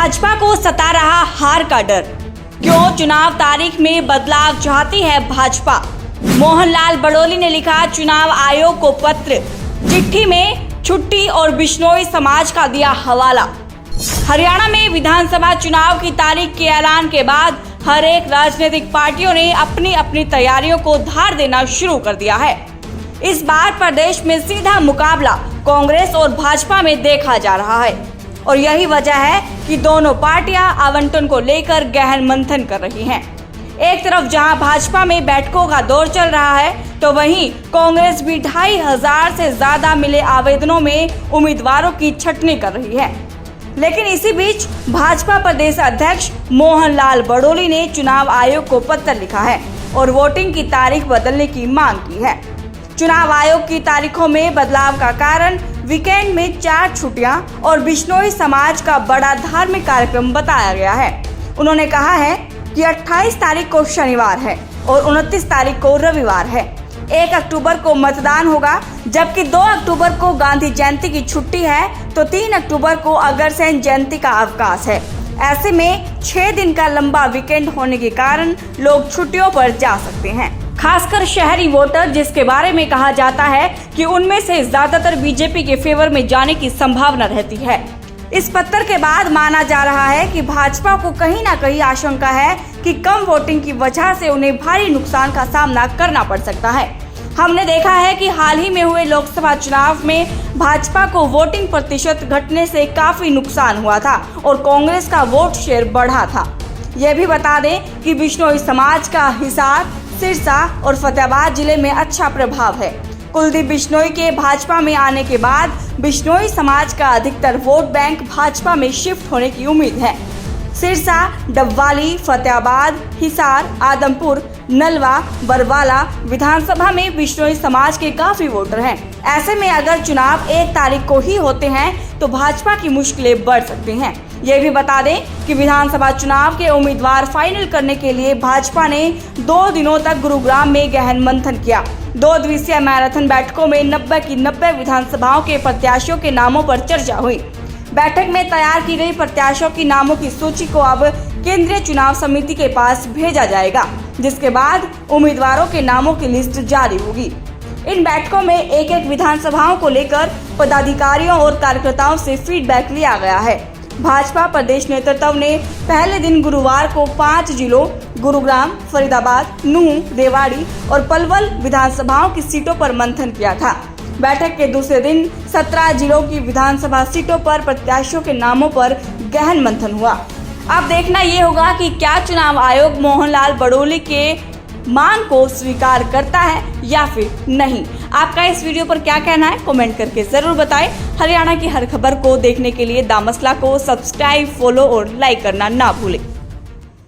भाजपा को सता रहा हार का डर, क्यों चुनाव तारीख में बदलाव चाहती है भाजपा। मोहनलाल बड़ोली ने लिखा चुनाव आयोग को पत्र, चिट्ठी में छुट्टी और बिश्नोई समाज का दिया हवाला। हरियाणा में विधानसभा चुनाव की तारीख के ऐलान के बाद हर एक राजनीतिक पार्टियों ने अपनी अपनी तैयारियों को धार देना शुरू कर दिया है। इस बार प्रदेश में सीधा मुकाबला कांग्रेस और भाजपा में देखा जा रहा है और यही वजह है कि दोनों पार्टियां आवंटन को लेकर गहन मंथन कर रही हैं। एक तरफ जहां भाजपा में बैठकों का दौर चल रहा है, तो वहीं कांग्रेस भी 2500 से ज्यादा मिले आवेदनों में उम्मीदवारों की छटनी कर रही है। लेकिन इसी बीच भाजपा प्रदेश अध्यक्ष मोहनलाल बड़ोली ने चुनाव आयोग को पत्र लिखा है और वोटिंग की तारीख बदलने की मांग की है। चुनाव आयोग की तारीखों में बदलाव का कारण वीकेंड में 4 छुट्टियां और बिश्नोई समाज का बड़ा धार्मिक कार्यक्रम बताया गया है। उन्होंने कहा है कि 28 तारीख को शनिवार है और 29 तारीख को रविवार है। 1 अक्टूबर को मतदान होगा, जबकि 2 अक्टूबर को गांधी जयंती की छुट्टी है, तो 3 अक्टूबर को अग्रसेन जयंती का अवकाश है। ऐसे में 6 दिन का लंबा वीकेंड होने के कारण लोग छुट्टियों पर जा सकते हैं, खासकर शहरी वोटर, जिसके बारे में कहा जाता है कि उनमें से ज्यादातर बीजेपी के फेवर में जाने की संभावना रहती है। इस पत्र के बाद माना जा रहा है कि भाजपा को कहीं ना कहीं आशंका है कि कम वोटिंग की वजह से उन्हें भारी नुकसान का सामना करना पड़ सकता है। हमने देखा है कि हाल ही में हुए लोकसभा चुनाव में भाजपा को वोटिंग प्रतिशत घटने से काफी नुकसान हुआ था और कांग्रेस का वोट शेयर बढ़ा था। यह भी बता दें कि बिश्नोई समाज का हिसार, सिरसा और फतेहाबाद जिले में अच्छा प्रभाव है। कुलदीप बिश्नोई के भाजपा में आने के बाद बिश्नोई समाज का अधिकतर वोट बैंक भाजपा में शिफ्ट होने की उम्मीद है। सिरसा, डबवाली, फतेहाबाद, हिसार, आदमपुर, नलवा, बरवाला विधानसभा में बिश्नोई समाज के काफी वोटर हैं। ऐसे में अगर चुनाव 1 तारीख को ही होते हैं तो भाजपा की मुश्किलें बढ़ सकती हैं। ये भी बता दें कि विधानसभा चुनाव के उम्मीदवार फाइनल करने के लिए भाजपा ने 2 दिनों तक गुरुग्राम में गहन मंथन किया। 2 दिवसीय मैराथन बैठकों में 90 की 90 विधानसभाओं के प्रत्याशियों के नामों पर चर्चा हुई। बैठक में तैयार की गई प्रत्याशियों की नामों की सूची को अब केंद्रीय चुनाव समिति के पास भेजा जाएगा, जिसके बाद उम्मीदवारों के नामों की लिस्ट जारी होगी। इन बैठकों में एक विधानसभाओं को लेकर पदाधिकारियों और कार्यकर्ताओं से फीडबैक लिया गया है। भाजपा प्रदेश नेतृत्व ने पहले दिन गुरुवार को 5 जिलों गुरुग्राम, फरीदाबाद, नूंह, रेवाड़ी और पलवल विधानसभाओं की सीटों पर मंथन किया था। बैठक के दूसरे दिन 17 जिलों की विधानसभा सीटों पर प्रत्याशियों के नामों पर गहन मंथन हुआ। अब देखना ये होगा कि क्या चुनाव आयोग मोहनलाल बड़ोली के मांग को स्वीकार करता है या फिर नहीं। आपका इस वीडियो पर क्या कहना है, कमेंट करके जरूर बताएं। हरियाणा की हर खबर को देखने के लिए द मसला को सब्सक्राइब, फॉलो और लाइक करना ना भूलें।